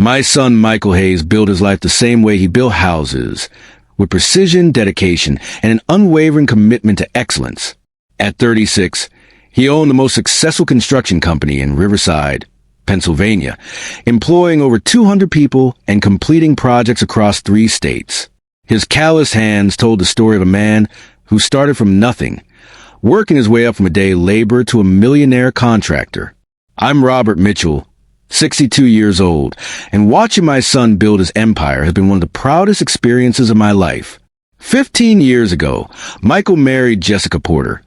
My son Michael Hayes built his life the same way he built houses, with precision, dedication, and an unwavering commitment to excellence. At 36, he owned the most successful construction company in Riverside, Pennsylvania, employing over 200 people and completing projects across 3 states. His calloused hands told the story of a man who started from nothing, working his way up from a day laborer to a millionaire contractor. I'm Robert Mitchell, 62 years old, and watching my son build his empire has been one of the proudest experiences of my life. 15 years ago, Michael married Jessica Porter,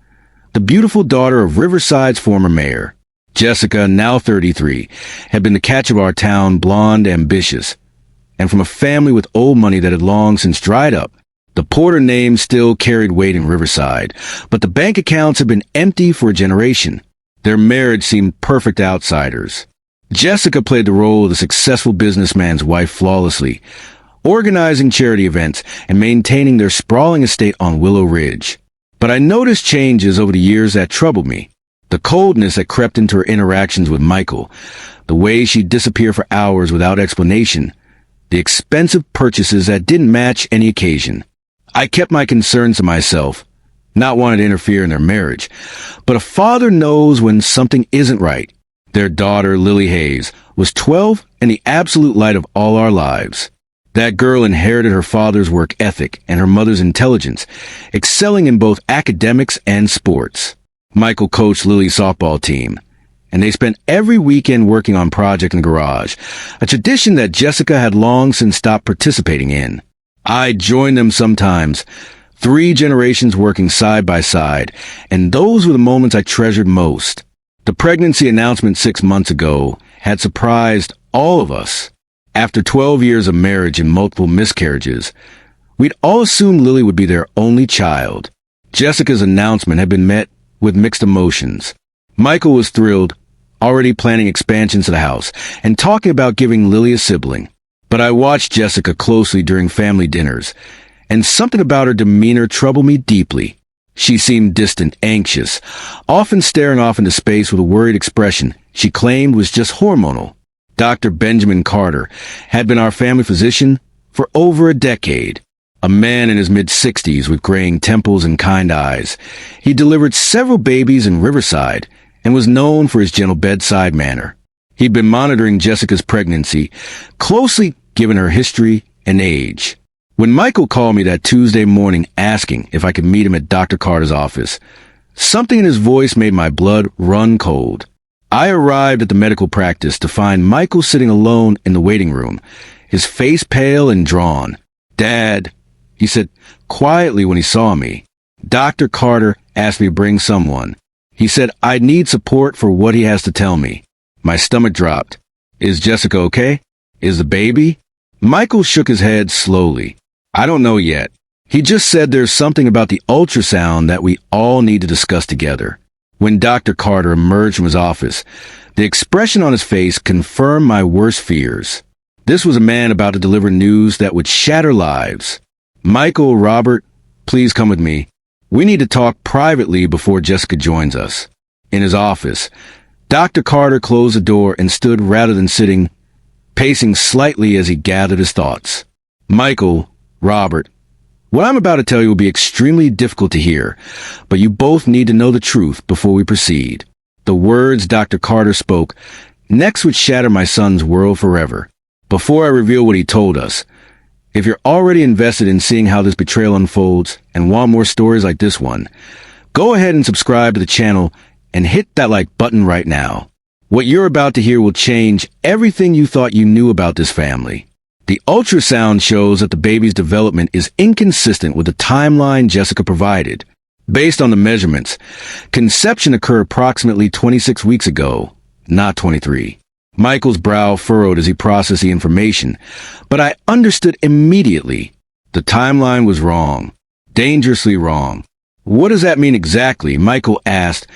the beautiful daughter of Riverside's former mayor. Jessica, now 33, had been the catch of our town, blonde, ambitious, and from a family with old money that had long since dried up. The Porter name still carried weight in Riverside, but the bank accounts had been empty for a generation. Their marriage seemed perfect outsiders. Jessica played the role of the successful businessman's wife flawlessly, organizing charity events and maintaining their sprawling estate on Willow Ridge. But I noticed changes over the years that troubled me. The coldness that crept into her interactions with Michael, the way she'd disappear for hours without explanation, the expensive purchases that didn't match any occasion. I kept my concerns to myself, not wanting to interfere in their marriage. But a father knows when something isn't right. Their daughter, Lily Hayes, was 12 and the absolute light of all our lives. That girl inherited her father's work ethic and her mother's intelligence, excelling in both academics and sports. Michael coached Lily's softball team, and they spent every weekend working on projects in the garage, a tradition that Jessica had long since stopped participating in. I joined them sometimes, 3 generations working side by side, and those were the moments I treasured most. The pregnancy announcement 6 months ago had surprised all of us. After 12 years of marriage and multiple miscarriages, we'd all assumed Lily would be their only child. Jessica's announcement had been met with mixed emotions. Michael was thrilled, already planning expansions to the house, and talking about giving Lily a sibling. But I watched Jessica closely during family dinners, and something about her demeanor troubled me deeply. She seemed distant, anxious, often staring off into space with a worried expression she claimed was just hormonal. Dr. Benjamin Carter had been our family physician for over a decade. A man in his mid-60s with graying temples and kind eyes. He delivered several babies in Riverside and was known for his gentle bedside manner. He'd been monitoring Jessica's pregnancy, closely given her history and age. When Michael called me that Tuesday morning asking if I could meet him at Dr. Carter's office, something in his voice made my blood run cold. I arrived at the medical practice to find Michael sitting alone in the waiting room, his face pale and drawn. "Dad," he said quietly when he saw me. "Dr. Carter asked me to bring someone. He said I'd need support for what he has to tell me." My stomach dropped. "Is Jessica okay? Is the baby?" Michael shook his head slowly. "I don't know yet. He just said there's something about the ultrasound that we all need to discuss together." When Dr. Carter emerged from his office, the expression on his face confirmed my worst fears. This was a man about to deliver news that would shatter lives. "Michael, Robert, please come with me. We need to talk privately before Jessica joins us." In his office, Dr. Carter closed the door and stood rather than sitting, pacing slightly as he gathered his thoughts. "Michael, Robert, what I'm about to tell you will be extremely difficult to hear, but you both need to know the truth before we proceed." The words Dr. Carter spoke next would shatter my son's world forever. Before I reveal what he told us, if you're already invested in seeing how this betrayal unfolds and want more stories like this one, go ahead and subscribe to the channel and hit that like button right now. What you're about to hear will change everything you thought you knew about this family. The ultrasound shows that the baby's development is inconsistent with the timeline Jessica provided. Based on the measurements, conception occurred approximately 26 weeks ago, not 23. Michael's brow furrowed as he processed the information, but I understood immediately. The timeline was wrong. Dangerously wrong. "What does that mean exactly?" Michael asked,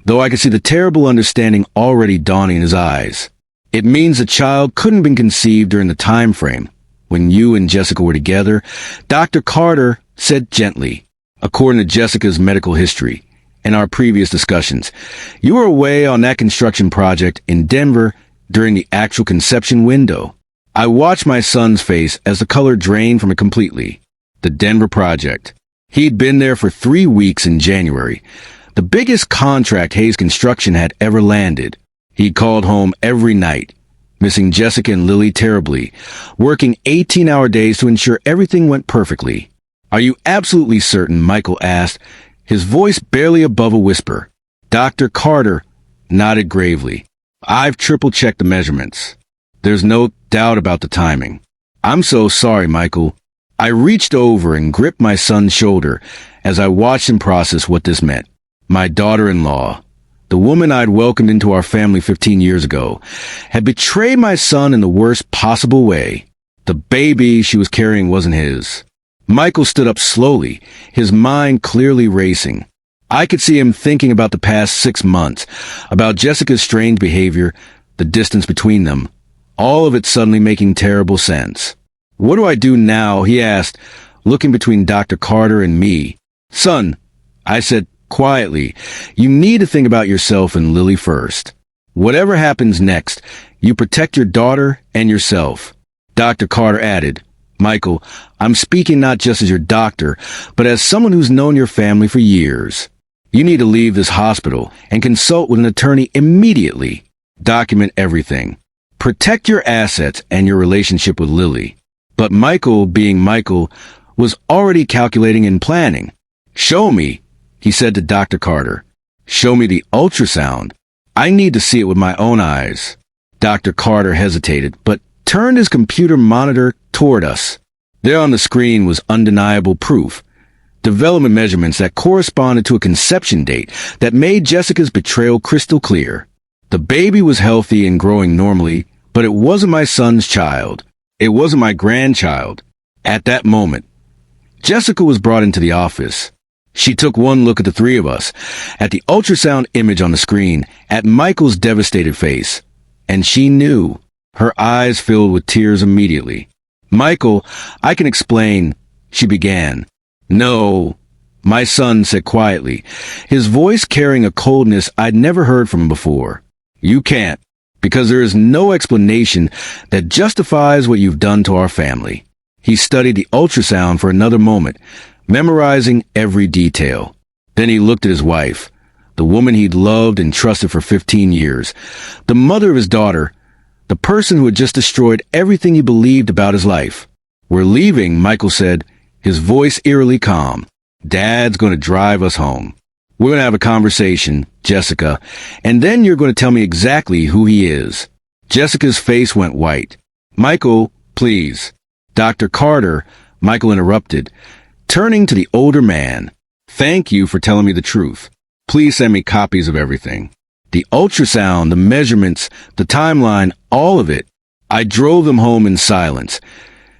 though I could see the terrible understanding already dawning in his eyes. "It means the child couldn't have been conceived during the time frame when you and Jessica were together," Dr. Carter said gently. "According to Jessica's medical history and our previous discussions, you were away on that construction project in Denver during the actual conception window." I watched my son's face as the color drained from it completely. The Denver project. He'd been there for 3 weeks in January, the biggest contract Hayes Construction had ever landed. He called home every night, missing Jessica and Lily terribly, working 18-hour days to ensure everything went perfectly. "Are you absolutely certain?" Michael asked, his voice barely above a whisper. Dr. Carter nodded gravely. "I've triple-checked the measurements. There's no doubt about the timing." "I'm so sorry, Michael." I reached over and gripped my son's shoulder as I watched him process what this meant. My daughter-in-law, the woman I'd welcomed into our family 15 years ago, had betrayed my son in the worst possible way. The baby she was carrying wasn't his. Michael stood up slowly, his mind clearly racing. I could see him thinking about the past 6 months, about Jessica's strange behavior, the distance between them, all of it suddenly making terrible sense. "What do I do now?" he asked, looking between Dr. Carter and me. "Son," I said quietly, "you need to think about yourself and Lily first. Whatever happens next, you protect your daughter and yourself." Dr. Carter added, "Michael, I'm speaking not just as your doctor, but as someone who's known your family for years. You need to leave this hospital and consult with an attorney immediately. Document everything. Protect your assets and your relationship with Lily." But Michael, being Michael, was already calculating and planning. "Show me," he said to Dr. Carter. "Show me the ultrasound. I need to see it with my own eyes." Dr. Carter hesitated, but turned his computer monitor toward us. There on the screen was undeniable proof. Development measurements that corresponded to a conception date that made Jessica's betrayal crystal clear. The baby was healthy and growing normally, but it wasn't my son's child. It wasn't my grandchild. At that moment, Jessica was brought into the office. She took one look at the three of us, at the ultrasound image on the screen, at Michael's devastated face, and she knew. Her eyes filled with tears immediately. "Michael, I can explain," she began. "No," my son said quietly, his voice carrying a coldness I'd never heard from him before. "You can't, because there is no explanation that justifies what you've done to our family." He studied the ultrasound for another moment, memorizing every detail. Then he looked at his wife, the woman he'd loved and trusted for 15 years, the mother of his daughter, the person who had just destroyed everything he believed about his life. "We're leaving," Michael said, his voice eerily calm. "Dad's going to drive us home. We're going to have a conversation, Jessica, and then you're going to tell me exactly who he is." Jessica's face went white. "Michael, please." "Dr. Carter," Michael interrupted, turning to the older man. "Thank you for telling me the truth. Please send me copies of everything. The ultrasound, the measurements, the timeline, all of it." I drove them home in silence,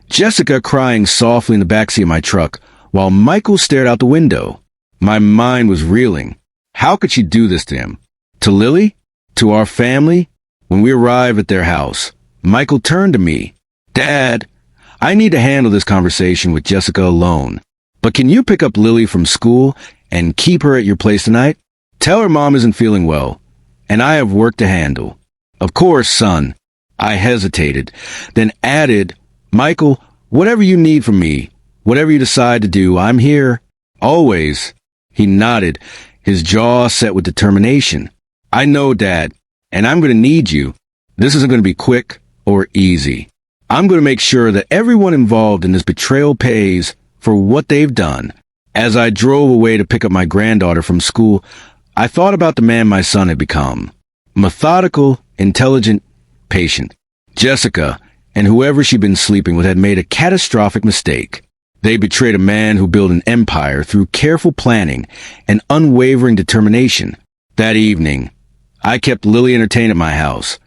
Jessica crying softly in the backseat of my truck, while Michael stared out the window. My mind was reeling. How could she do this to him? To Lily? To our family? When we arrived at their house, Michael turned to me. "Dad, I need to handle this conversation with Jessica alone. But can you pick up Lily from school and keep her at your place tonight? Tell her Mom isn't feeling well, and I have work to handle." "Of course, son." I hesitated, then added, "Michael, whatever you need from me, whatever you decide to do, I'm here. Always." He nodded, his jaw set with determination. "I know, Dad, and I'm going to need you. This isn't going to be quick or easy. I'm going to make sure that everyone involved in this betrayal pays for what they've done." As I drove away to pick up my granddaughter from school, I thought about the man my son had become. Methodical, intelligent, patient. Jessica, and whoever she'd been sleeping with, had made a catastrophic mistake. They betrayed a man who built an empire through careful planning and unwavering determination. That evening, I kept Lily entertained at my house,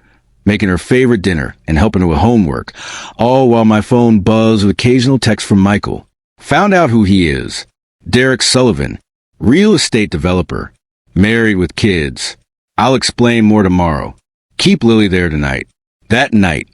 making her favorite dinner and helping her with homework, all while my phone buzzed with occasional texts from Michael. Found out who he is. Derek Sullivan, real estate developer, married with kids. I'll explain more tomorrow. Keep Lily there tonight. That night,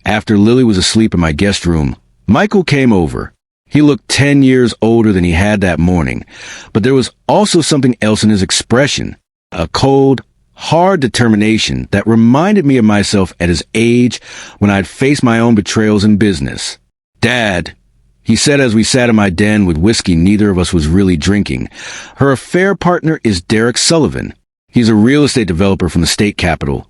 after Lily was asleep in my guest room, Michael came over. He looked 10 years older than he had that morning, but there was also something else in his expression. A cold, hard determination that reminded me of myself at his age when I'd faced my own betrayals in business. "Dad," he said as we sat in my den with whiskey neither of us was really drinking, "her affair partner is Derek Sullivan. He's a real estate developer from the state capital.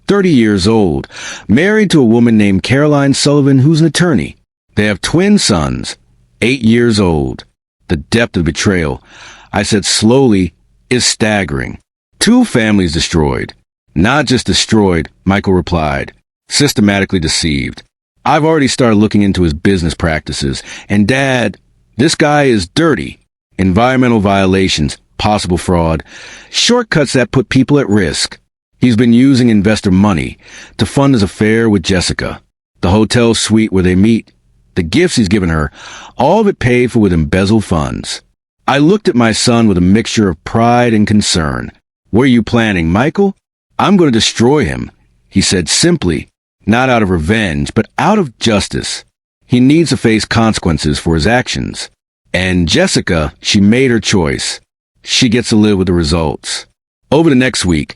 30 years old, married to a woman named Caroline Sullivan who's an attorney. They have twin sons, 8 years old. The depth of betrayal," I said slowly, "is staggering. 2 families destroyed." "Not just destroyed," Michael replied. "Systematically deceived. I've already started looking into his business practices. And Dad, this guy is dirty. Environmental violations, possible fraud, shortcuts that put people at risk. He's been using investor money to fund his affair with Jessica. The hotel suite where they meet, the gifts he's given her, all of it paid for with embezzled funds." I looked at my son with a mixture of pride and concern. "What are you planning, Michael?" "I'm going to destroy him," he said simply, not out of revenge, but out of justice. He needs to face consequences for his actions. And Jessica, she made her choice. She gets to live with the results. Over the next week,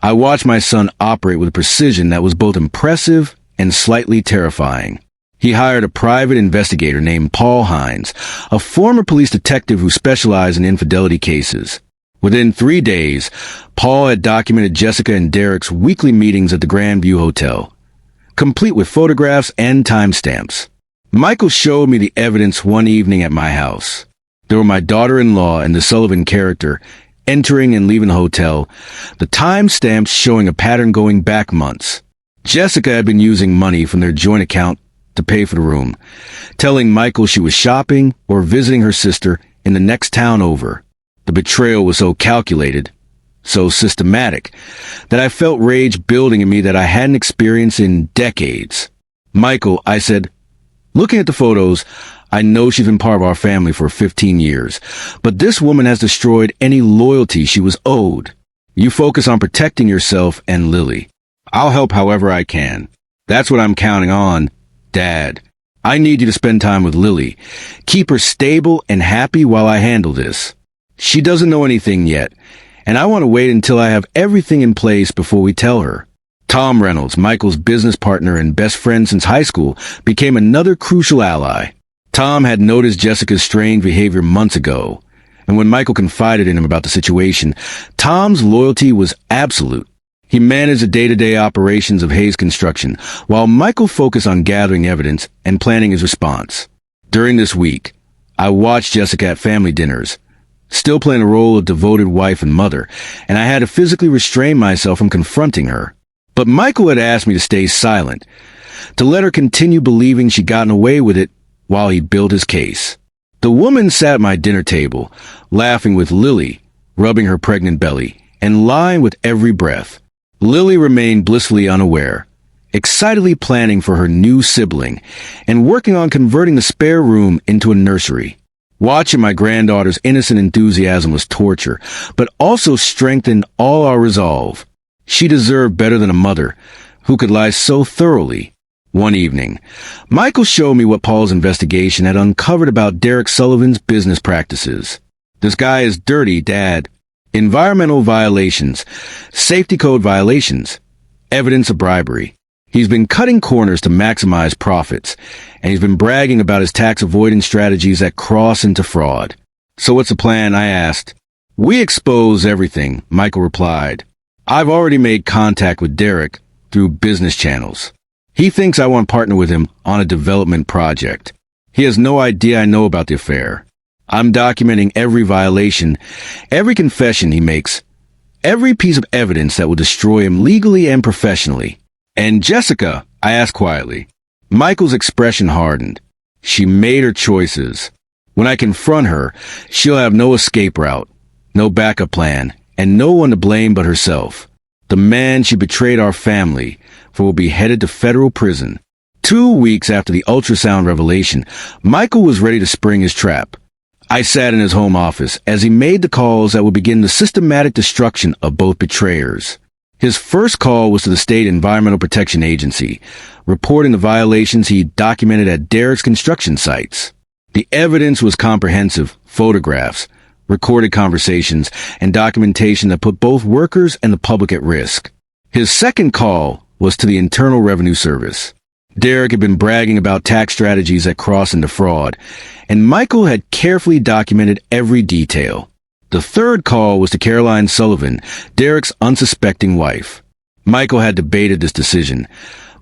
I watched my son operate with a precision that was both impressive and slightly terrifying. He hired a private investigator named Paul Hines, a former police detective who specialized in infidelity cases. Within 3 days, Paul had documented Jessica and Derek's weekly meetings at the Grandview Hotel, complete with photographs and timestamps. Michael showed me the evidence one evening at my house. There were my daughter-in-law and the Sullivan character entering and leaving the hotel, the timestamps showing a pattern going back months. Jessica had been using money from their joint account to pay for the room, telling Michael she was shopping or visiting her sister in the next town over. The betrayal was so calculated, so systematic, that I felt rage building in me that I hadn't experienced in decades. "Michael," I said, "looking at the photos, I know she's been part of our family for 15 years, but this woman has destroyed any loyalty she was owed. You focus on protecting yourself and Lily. I'll help however I can. That's what I'm counting on, Dad. I need you to spend time with Lily. Keep her stable and happy while I handle this. She doesn't know anything yet, and I want to wait until I have everything in place before we tell her." Tom Reynolds, Michael's business partner and best friend since high school, became another crucial ally. Tom had noticed Jessica's strange behavior months ago, and when Michael confided in him about the situation, Tom's loyalty was absolute. He managed the day-to-day operations of Hayes Construction, while Michael focused on gathering evidence and planning his response. During this week, I watched Jessica at family dinners, still playing the role of devoted wife and mother, and I had to physically restrain myself from confronting her. But Michael had asked me to stay silent, to let her continue believing she'd gotten away with it while he built his case. The woman sat at my dinner table, laughing with Lily, rubbing her pregnant belly, and lying with every breath. Lily remained blissfully unaware, excitedly planning for her new sibling, and working on converting the spare room into a nursery. Watching my granddaughter's innocent enthusiasm was torture, but also strengthened all our resolve. She deserved better than a mother who could lie so thoroughly. One evening, Michael showed me what Paul's investigation had uncovered about Derek Sullivan's business practices. "This guy is dirty, Dad. Environmental violations, safety code violations, evidence of bribery. He's been cutting corners to maximize profits, and he's been bragging about his tax avoidance strategies that cross into fraud." "So what's the plan?" I asked. "We expose everything," Michael replied. "I've already made contact with Derek through business channels. He thinks I want to partner with him on a development project. He has no idea I know about the affair. I'm documenting every violation, every confession he makes, every piece of evidence that will destroy him legally and professionally." "And Jessica?" I asked quietly. Michael's expression hardened. "She made her choices. When I confront her, she'll have no escape route, no backup plan, and no one to blame but herself. The man she betrayed our family for will be headed to federal prison." 2 weeks after the ultrasound revelation, Michael was ready to spring his trap. I sat in his home office as he made the calls that would begin the systematic destruction of both betrayers. His first call was to the State Environmental Protection Agency, reporting the violations he documented at Derek's construction sites. The evidence was comprehensive: photographs, recorded conversations, and documentation that put both workers and the public at risk. His second call was to the Internal Revenue Service. Derek had been bragging about tax strategies that crossed into fraud, and Michael had carefully documented every detail. The third call was to Caroline Sullivan, Derek's unsuspecting wife. Michael had debated this decision,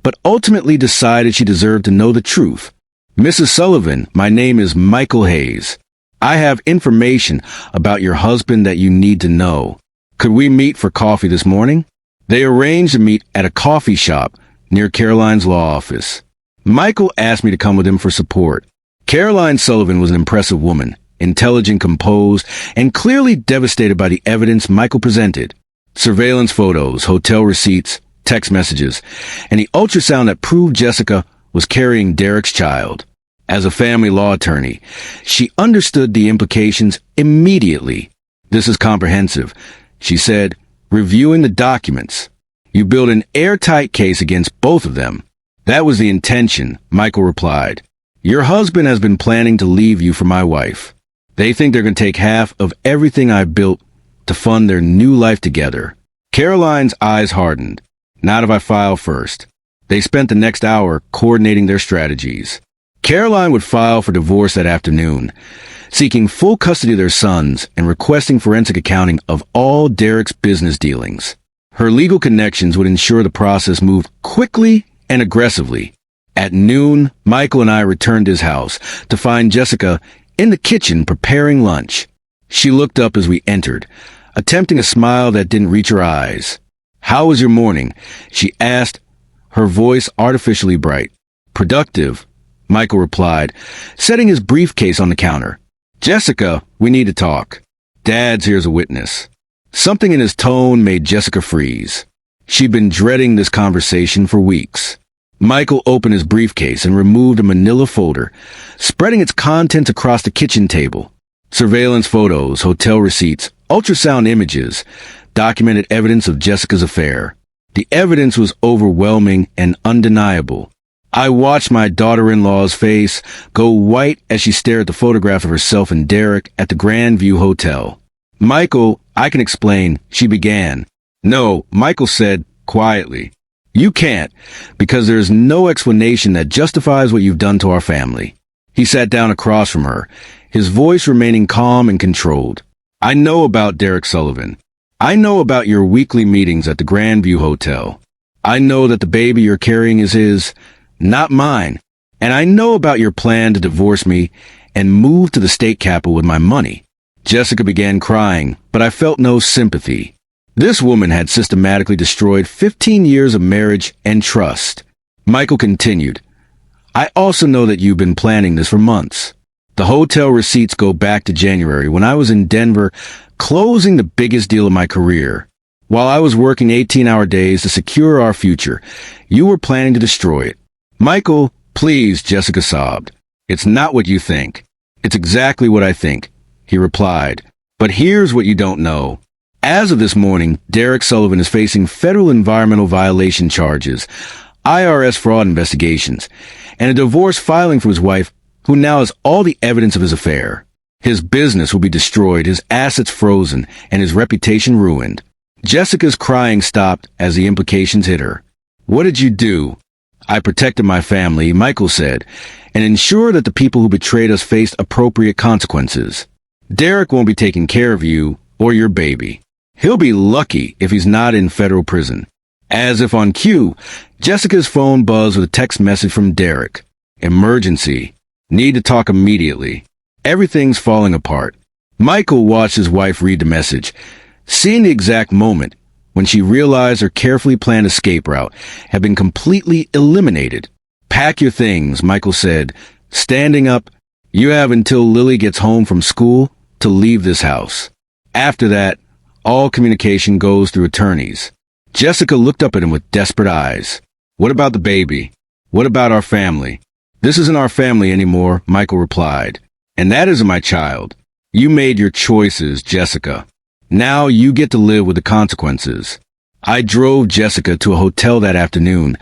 but ultimately decided she deserved to know the truth. "Mrs. Sullivan, my name is Michael Hayes. I have information about your husband that you need to know. Could we meet for coffee this morning?" They arranged to meet at a coffee shop near Caroline's law office. Michael asked me to come with him for support. Caroline Sullivan was an impressive woman, intelligent, composed, and clearly devastated by the evidence Michael presented. Surveillance photos, hotel receipts, text messages, and the ultrasound that proved Jessica was carrying Derek's child. As a family law attorney, she understood the implications immediately. "This is comprehensive," she said, reviewing the documents. "You build an airtight case against both of them." "That was the intention," Michael replied. "Your husband has been planning to leave you for my wife. They think they're going to take half of everything I've built to fund their new life together." Caroline's eyes hardened. "Not if I file first." They spent the next hour coordinating their strategies. Caroline would file for divorce that afternoon, seeking full custody of their sons and requesting forensic accounting of all Derek's business dealings. Her legal connections would ensure the process moved quickly and aggressively. At noon, Michael and I returned to his house to find Jessica in the kitchen preparing lunch. She looked up as we entered, attempting a smile that didn't reach her eyes. "How was your morning?" she asked, her voice artificially bright. "Productive," Michael replied, setting his briefcase on the counter. "Jessica, we need to talk. Dad's here as a witness." Something in his tone made Jessica freeze. She'd been dreading this conversation for weeks. Michael opened his briefcase and removed a manila folder, spreading its contents across the kitchen table. Surveillance photos, hotel receipts, ultrasound images documented evidence of Jessica's affair. The evidence was overwhelming and undeniable. I watched my daughter-in-law's face go white as she stared at the photograph of herself and Derek at the Grand View Hotel. "Michael, I can explain," she began. "No," Michael said quietly. "You can't, because there's no explanation that justifies what you've done to our family." He sat down across from her, his voice remaining calm and controlled. "I know about Derek Sullivan. I know about your weekly meetings at the Grand View Hotel. I know that the baby you're carrying is his, not mine. And I know about your plan to divorce me and move to the state capital with my money." Jessica began crying, but I felt no sympathy. This woman had systematically destroyed 15 years of marriage and trust. Michael continued, "I also know that you've been planning this for months. The hotel receipts go back to January when I was in Denver closing the biggest deal of my career. While I was working 18-hour days to secure our future, you were planning to destroy it." "Michael, please," Jessica sobbed. "It's not what you think. It's exactly what I think," he replied. "But here's what you don't know. As of this morning, Derek Sullivan is facing federal environmental violation charges, IRS fraud investigations, and a divorce filing from his wife, who now has all the evidence of his affair. His business will be destroyed, his assets frozen, and his reputation ruined." Jessica's crying stopped as the implications hit her. "What did you do?" "I protected my family," Michael said, "and ensured that the people who betrayed us faced appropriate consequences. Derek won't be taking care of you or your baby. He'll be lucky if he's not in federal prison." As if on cue, Jessica's phone buzzed with a text message from Derek. "Emergency. Need to talk immediately. Everything's falling apart." Michael watched his wife read the message, seeing the exact moment when she realized her carefully planned escape route had been completely eliminated. "Pack your things," Michael said, standing up. "You have until Lily gets home from school to leave this house. After that, all communication goes through attorneys." Jessica looked up at him with desperate eyes. "What about the baby? What about our family?" "This isn't our family anymore," Michael replied. "And that isn't my child. You made your choices, Jessica. Now you get to live with the consequences." I drove Jessica to a hotel that afternoon,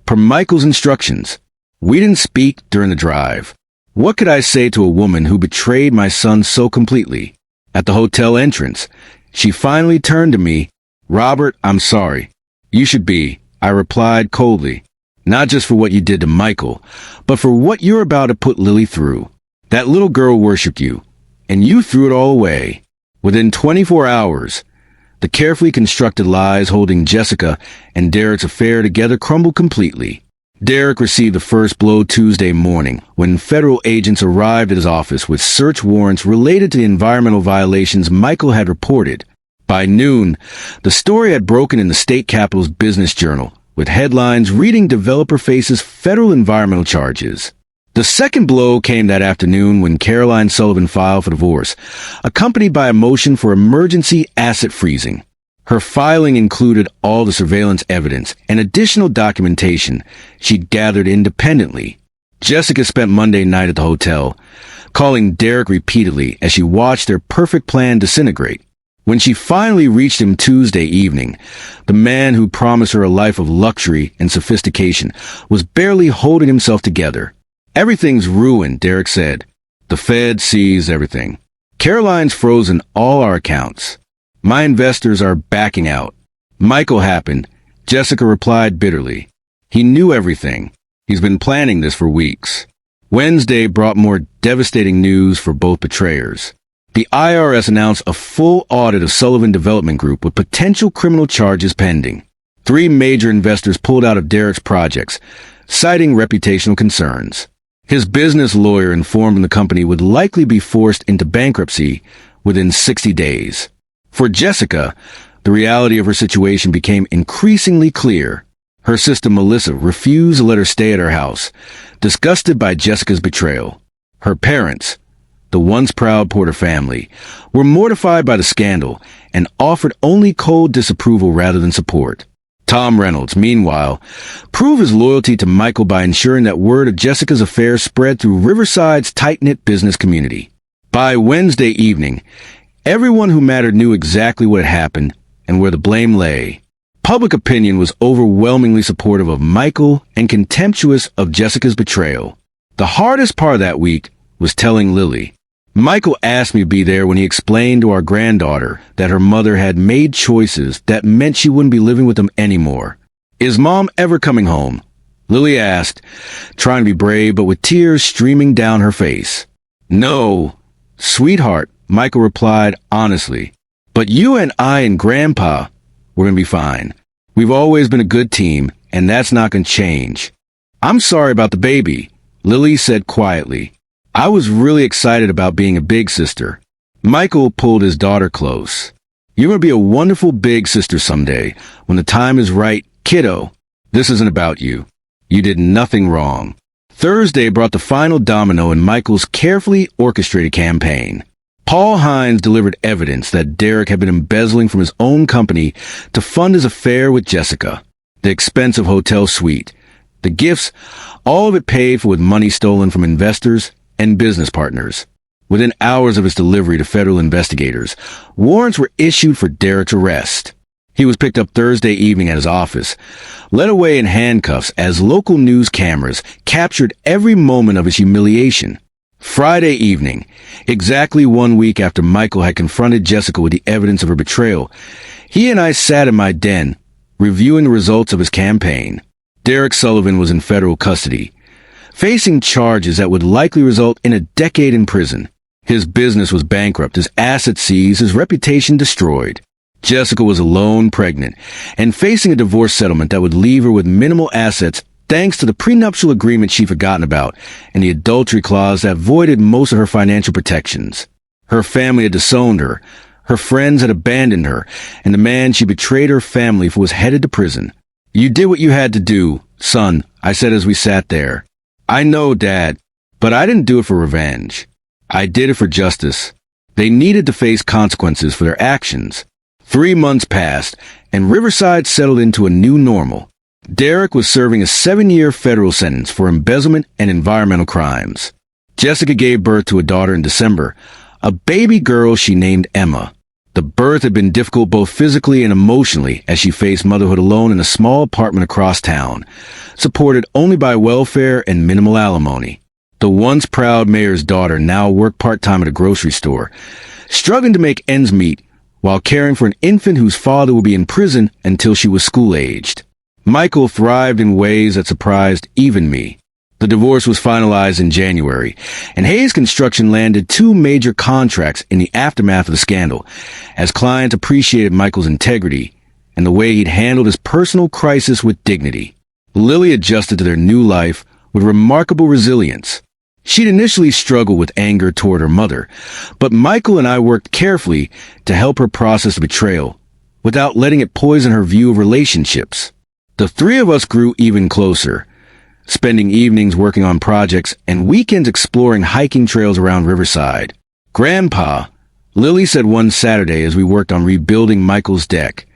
per Michael's instructions. We didn't speak during the drive. What could I say to a woman who betrayed my son so completely? At the hotel entrance, she finally turned to me. "Robert, I'm sorry. You should be," I replied coldly. "Not just for what you did to Michael, but for what you're about to put Lily through. That little girl worshipped you, and you threw it all away." Within 24 hours, the carefully constructed lies holding Jessica and Derek's affair together crumbled completely. Derek received the first blow Tuesday morning when federal agents arrived at his office with search warrants related to the environmental violations Michael had reported. By noon, the story had broken in the state capital's business journal, with headlines reading "Developer faces federal environmental charges." The second blow came that afternoon when Caroline Sullivan filed for divorce, accompanied by a motion for emergency asset freezing. Her filing included all the surveillance evidence and additional documentation she'd gathered independently. Jessica spent Monday night at the hotel, calling Derek repeatedly as she watched their perfect plan disintegrate. When she finally reached him Tuesday evening, the man who promised her a life of luxury and sophistication was barely holding himself together. "Everything's ruined," Derek said. "The Fed sees everything. Caroline's frozen all our accounts. My investors are backing out. Michael happened," Jessica replied bitterly. "He knew everything. He's been planning this for weeks." Wednesday brought more devastating news for both betrayers. The IRS announced a full audit of Sullivan Development Group with potential criminal charges pending. 3 major investors pulled out of Derek's projects, citing reputational concerns. His business lawyer informed the company would likely be forced into bankruptcy within 60 days. For Jessica, the reality of her situation became increasingly clear. Her sister Melissa refused to let her stay at her house, disgusted by Jessica's betrayal. Her parents, the once proud Porter family, were mortified by the scandal and offered only cold disapproval rather than support. Tom Reynolds, meanwhile, proved his loyalty to Michael by ensuring that word of Jessica's affair spread through Riverside's tight-knit business community. By Wednesday evening, everyone who mattered knew exactly what had happened and where the blame lay. Public opinion was overwhelmingly supportive of Michael and contemptuous of Jessica's betrayal. The hardest part of that week was telling Lily. Michael asked me to be there when he explained to our granddaughter that her mother had made choices that meant she wouldn't be living with them anymore. "Is Mom ever coming home?" Lily asked, trying to be brave but with tears streaming down her face. "No, sweetheart," Michael replied honestly. "But you and I and Grandpa, we're going to be fine. We've always been a good team, and that's not going to change." "I'm sorry about the baby," Lily said quietly. "I was really excited about being a big sister." Michael pulled his daughter close. "You're going to be a wonderful big sister someday, when the time is right, kiddo. This isn't about you. You did nothing wrong." Thursday brought the final domino in Michael's carefully orchestrated campaign. Paul Hines delivered evidence that Derek had been embezzling from his own company to fund his affair with Jessica. The expensive hotel suite, the gifts, all of it paid for with money stolen from investors and business partners. Within hours of its delivery to federal investigators, warrants were issued for Derek's arrest. He was picked up Thursday evening at his office, led away in handcuffs as local news cameras captured every moment of his humiliation. Friday evening, exactly 1 week after Michael had confronted Jessica with the evidence of her betrayal, he and I sat in my den, reviewing the results of his campaign. Derek Sullivan was in federal custody, facing charges that would likely result in a decade in prison. His business was bankrupt, his assets seized, his reputation destroyed. Jessica was alone, pregnant, and facing a divorce settlement that would leave her with minimal assets thanks to the prenuptial agreement she'd forgotten about and the adultery clause that voided most of her financial protections. Her family had disowned her, her friends had abandoned her, and the man she betrayed her family for was headed to prison. "You did what you had to do, son," I said as we sat there. "I know, Dad, but I didn't do it for revenge. I did it for justice. They needed to face consequences for their actions." 3 months passed, and Riverside settled into a new normal. Derek was serving a 7-year federal sentence for embezzlement and environmental crimes. Jessica gave birth to a daughter in December, a baby girl she named Emma. The birth had been difficult both physically and emotionally as she faced motherhood alone in a small apartment across town, supported only by welfare and minimal alimony. The once proud mayor's daughter now worked part-time at a grocery store, struggling to make ends meet while caring for an infant whose father would be in prison until she was school-aged. Michael thrived in ways that surprised even me. The divorce was finalized in January, and Hayes Construction landed 2 major contracts in the aftermath of the scandal, as clients appreciated Michael's integrity and the way he'd handled his personal crisis with dignity. Lily adjusted to their new life with remarkable resilience. She'd initially struggled with anger toward her mother, but Michael and I worked carefully to help her process the betrayal without letting it poison her view of relationships. The 3 of us grew even closer, spending evenings working on projects and weekends exploring hiking trails around Riverside. "Grandpa," Lily said one Saturday as we worked on rebuilding Michael's deck,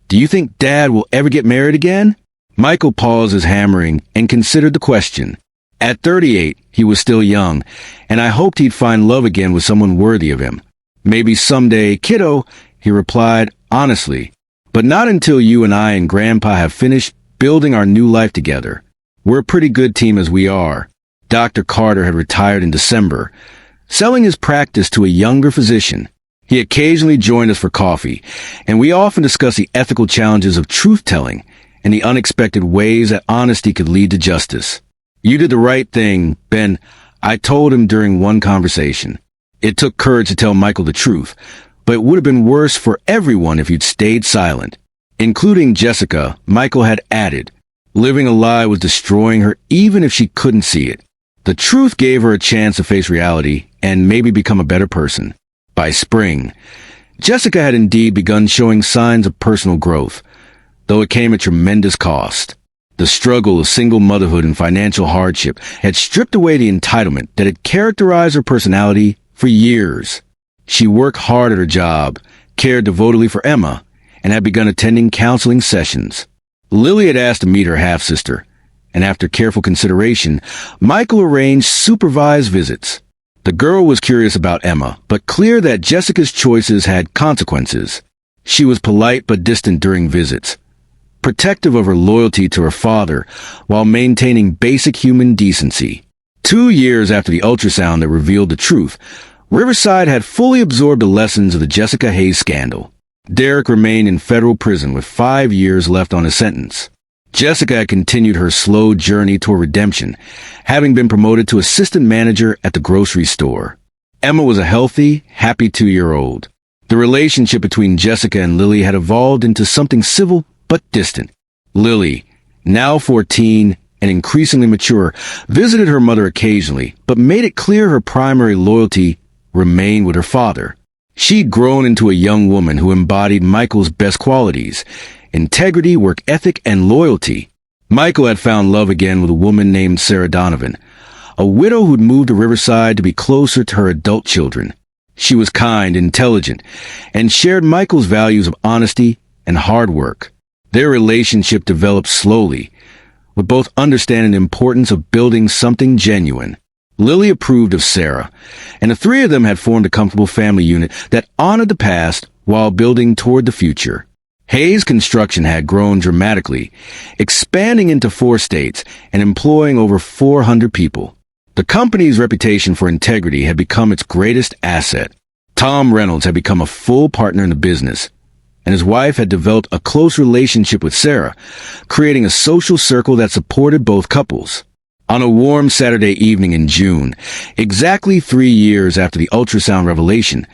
"do you think Dad will ever get married again?" Michael paused his hammering and considered the question. At 38, he was still young, and I hoped he'd find love again with someone worthy of him. "Maybe someday, kiddo," he replied honestly, "but not until you and I and Grandpa have finished building our new life together. We're a pretty good team as we are." Dr. Carter had retired in December, selling his practice to a younger physician. He occasionally joined us for coffee, and we often discussed the ethical challenges of truth-telling and the unexpected ways that honesty could lead to justice. "You did the right thing, Ben," I told him during one conversation. "It took courage to tell Michael the truth, but it would have been worse for everyone if you'd stayed silent." Including Jessica, Michael had added, "Living a lie was destroying her even if she couldn't see it. The truth gave her a chance to face reality and maybe become a better person." By spring, Jessica had indeed begun showing signs of personal growth, though it came at tremendous cost. The struggle of single motherhood and financial hardship had stripped away the entitlement that had characterized her personality for years. She worked hard at her job, cared devotedly for Emma, and had begun attending counseling sessions. Lily had asked to meet her half-sister, and after careful consideration, Michael arranged supervised visits. The girl was curious about Emma, but clear that Jessica's choices had consequences. She was polite but distant during visits, protective of her loyalty to her father while maintaining basic human decency. 2 years after the ultrasound that revealed the truth, Riverside had fully absorbed the lessons of the Jessica Hayes scandal. Derek remained in federal prison with 5 years left on his sentence. Jessica had continued her slow journey toward redemption, having been promoted to assistant manager at the grocery store. Emma was a healthy, happy 2-year-old. The relationship between Jessica and Lily had evolved into something civil but distant. Lily, now 14 and increasingly mature, visited her mother occasionally, but made it clear her primary loyalty remained with her father. She'd grown into a young woman who embodied Michael's best qualities: integrity, work ethic, and loyalty. Michael had found love again with a woman named Sarah Donovan, a widow who'd moved to Riverside to be closer to her adult children. She was kind, intelligent, and shared Michael's values of honesty and hard work. Their relationship developed slowly, with both understanding the importance of building something genuine. Lily approved of Sarah, and the 3 of them had formed a comfortable family unit that honored the past while building toward the future. Hayes Construction had grown dramatically, expanding into 4 states and employing over 400 people. The company's reputation for integrity had become its greatest asset. Tom Reynolds had become a full partner in the business, and his wife had developed a close relationship with Sarah, creating a social circle that supported both couples. On a warm Saturday evening in June, exactly 3 years after the ultrasound revelation,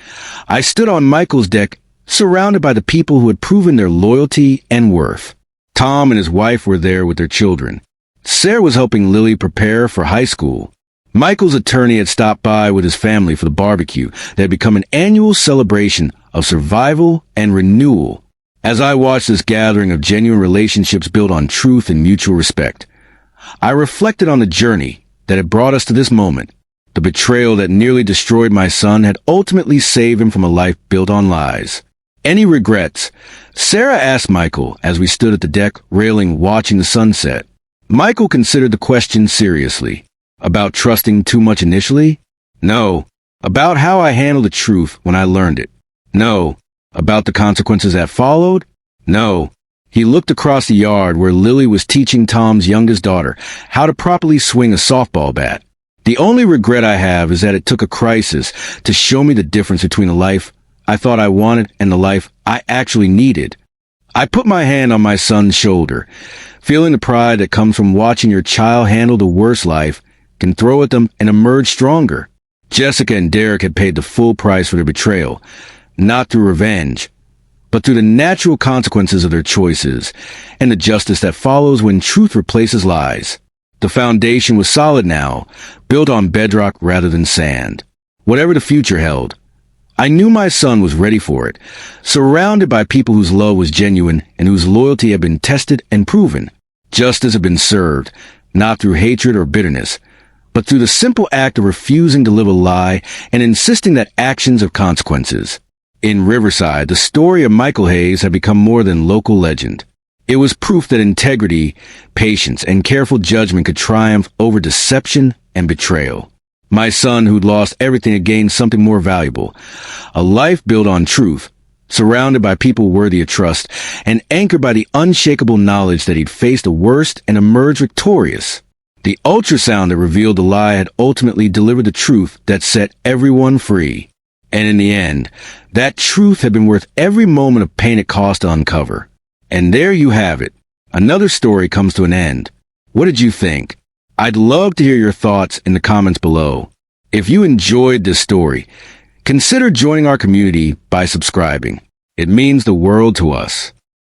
I stood on Michael's deck, surrounded by the people who had proven their loyalty and worth. Tom and his wife were there with their children. Sarah was helping Lily prepare for high school. Michael's attorney had stopped by with his family for the barbecue that had become an annual celebration of survival and renewal. As I watched this gathering of genuine relationships built on truth and mutual respect, I reflected on the journey that had brought us to this moment. The betrayal that nearly destroyed my son had ultimately saved him from a life built on lies. "Any regrets?" Sarah asked Michael as we stood at the deck railing watching the sunset. Michael considered the question seriously. "About trusting too much initially? No. About how I handled the truth when I learned it? No. About the consequences that followed? No." He looked across the yard where Lily was teaching Tom's youngest daughter how to properly swing a softball bat. The only regret I have is that it took a crisis to show me the difference between the life I thought I wanted and the life I actually needed. I put my hand on my son's shoulder, feeling the pride that comes from watching your child handle the worst life, can throw at them and emerge stronger. Jessica and Derek had paid the full price for their betrayal, not through revenge, but through the natural consequences of their choices and the justice that follows when truth replaces lies. The foundation was solid now, built on bedrock rather than sand. Whatever the future held, I knew my son was ready for it, surrounded by people whose love was genuine and whose loyalty had been tested and proven. Justice had been served, not through hatred or bitterness, but through the simple act of refusing to live a lie and insisting that actions have consequences. In Riverside, the story of Michael Hayes had become more than local legend. It was proof that integrity, patience, and careful judgment could triumph over deception and betrayal. My son, who'd lost everything, had gained something more valuable, a life built on truth, surrounded by people worthy of trust, and anchored by the unshakable knowledge that he'd faced the worst and emerged victorious. The ultrasound that revealed the lie had ultimately delivered the truth that set everyone free. And in the end, that truth had been worth every moment of pain it cost to uncover. And there you have it. Another story comes to an end. What did you think? I'd love to hear your thoughts in the comments below. If you enjoyed this story, consider joining our community by subscribing. It means the world to us.